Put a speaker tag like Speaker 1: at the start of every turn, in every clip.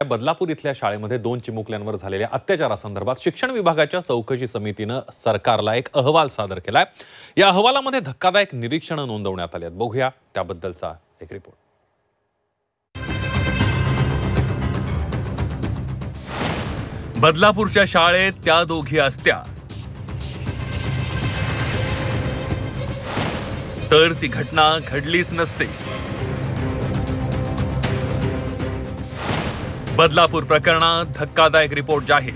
Speaker 1: बदलापूर इथल्या शाळेमध्ये 2 चिमुकल्यांवर झालेल्या अत्याचारासंदर्भात शिक्षण विभागाच्या चौकशी समितीनं सरकारला एक अहवाल सादर केलाय। या अहवालामध्ये धक्कादायक निरीक्षणं नोंदवण्यात आली आहेत। बघूया त्याबद्दलचा एक रिपोर्ट। बदलापूरच्या शाळेत त्या दोघी असत्या तर ती घटना घडलीच नसते। बदलापूर प्रकरणात धक्कादायक रिपोर्ट जाहीर।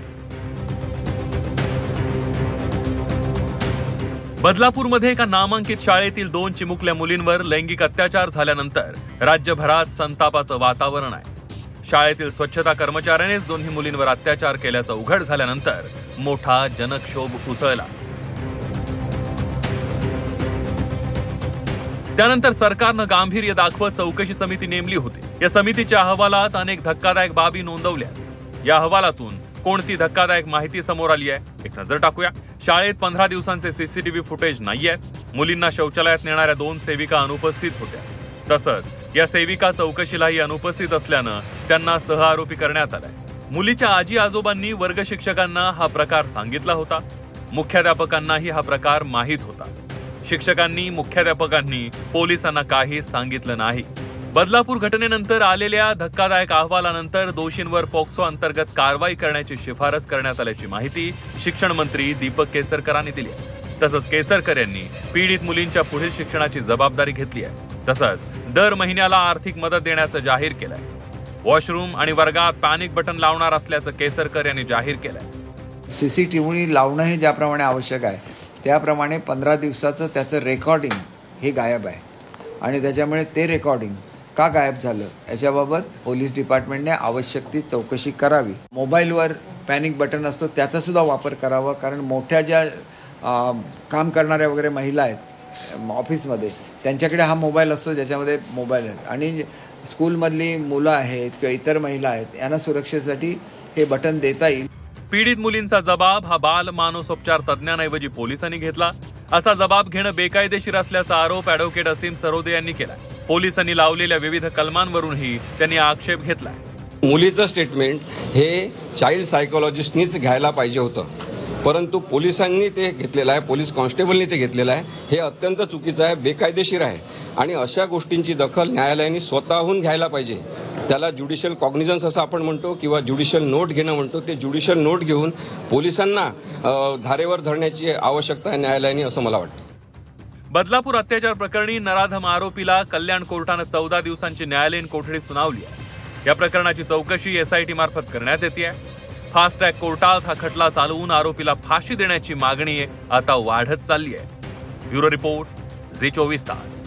Speaker 1: बदलापूरमध्ये एका नामांकित शाळेतील 2 चिमुकल्या मुलींवर लैंगिक अत्याचार झाल्यानंतर राज्यभरात संतापाचं वातावरण आहे। शाळेतील स्वच्छता कर्मचाऱ्यानेच दोन्ही मुलींवर अत्याचार केल्याचं उघड झाल्यानंतर मोठा जनक्षोभ उसळला। त्यानंतर सरकारनं गांभीर्य दाखवत चौकशी समिती नेमली होती। या समितीच्या अहवालात अनेक धक्कादायक बाबी नोंदवल्या। या अहवालातून कोणती धक्कादायक माहिती समोर आली आहे, एक नजर टाकूया। शाळेत 15 दिवसांचे सीसीटीव्ही फुटेज नाहीये। मुलींना शौचालयात नेणाऱ्या 2 सेविका अनुपस्थित होत्या। तसंच या सेविका चौकशीलाही अनुपस्थित असल्यानं त्यांना सहआरोपी करण्यात आलाय। मुलीच्या आजी आजोबांनी वर्ग शिक्षकांना हा प्रकार सांगितला होता। मुख्याध्यापकांनाही हा प्रकार माहीत होता। शिक्षकांनी मुख्याध्यापकांनी पोलिसांना काही सांगितलं नाही। बदलापूर घटनेनंतर आलेल्या धक्कादायक अहवालानंतर दोषींवर पॉक्सो अंतर्गत कारवाई करण्याची शिफारस करण्यात आल्याची माहिती शिक्षण मंत्री दीपक केसरकरांनी दिली आहे। तसंच केसरकर यांनी पीडित मुलींच्या पुढील शिक्षणाची जबाबदारी घेतली आहे। तसंच दर महिन्याला आर्थिक मदत देण्याचं जाहीर केलंय। वॉशरूम आणि वर्गात पॅनिक बटन लावणार असल्याचं केसरकर यांनी जाहीर केलंय।
Speaker 2: सीसीटीव्ही लावणं हे ज्याप्रमाणे आवश्यक आहे त्याप्रमाणे 15 दिवसाचं त्याचं रेकॉर्डिंग हे गायब आहे आणि त्याच्यामुळे ते रेकॉर्डिंग का गायब झालं याच्याबाबत पोलीस डिपार्टमेंटने आवश्यक ती चौकशी करावी। मोबाईलवर पॅनिक बटन असतो त्याचा सुद्धा वापर करावा, कारण मोठ्या ज्या काम करणाऱ्या वगैरे महिला आहेत ऑफिसमध्ये त्यांच्याकडे हा मोबाईल असतो ज्याच्यामध्ये मोबाईल आहेत, आणि स्कूलमधली मुलं आहेत किंवा इतर महिला आहेत यांना सुरक्षेसाठी हे बटन देता येईल।
Speaker 1: पीडित मुलींचा जबाब हा बाल मानसोपचार तज्ञांऐवजी पोलिसांनी घेतला। असा जबाब घेणं बेकायदेशीर असल्याचा आरोप ॲडव्होकेट असीम सरोदे यांनी केला। पोलिसांनी लावलेल्या विविध कलमांवरूनही त्यांनी आक्षेप घेतला।
Speaker 3: मुलीचं स्टेटमेंट हे चाइल्ड सायकोलॉजिस्टनीच घ्यायला पाहिजे होतं, परंतु पोलिसांनी ते घेतलेलं आहे, पोलीस कॉन्स्टेबलनी ते घेतलेलं आहे। हे अत्यंत चुकीचं आहे, बेकायदेशीर आहे आणि अशा गोष्टींची दखल न्यायालयाने स्वतःहून घ्यायला पाहिजे। त्याला ज्युडिशियल कॉग्निझन्स असं आपण म्हणतो किंवा ज्युडिशियल नोट घेणं म्हणतो, ते ज्युडिशियल नोट घेऊन पोलिसांना धारेवर धरण्याची आवश्यकता आहे न्यायालयाने, असं मला वाटतं।
Speaker 1: बदलापूर अत्याचार प्रकरणी नराधम आरोपीला कल्याण कोर्टानं 14 दिवसांची न्यायालयीन कोठडी सुनावली आहे। या प्रकरणाची चौकशी SIT मार्फत करण्यात येते। फास्ट ट्रॅक कोर्टात हा खटला चालवून आरोपीला फाशी देण्याची मागणी आता वाढत चालली आहे। ब्युरो रिपोर्ट, झी 24 तास।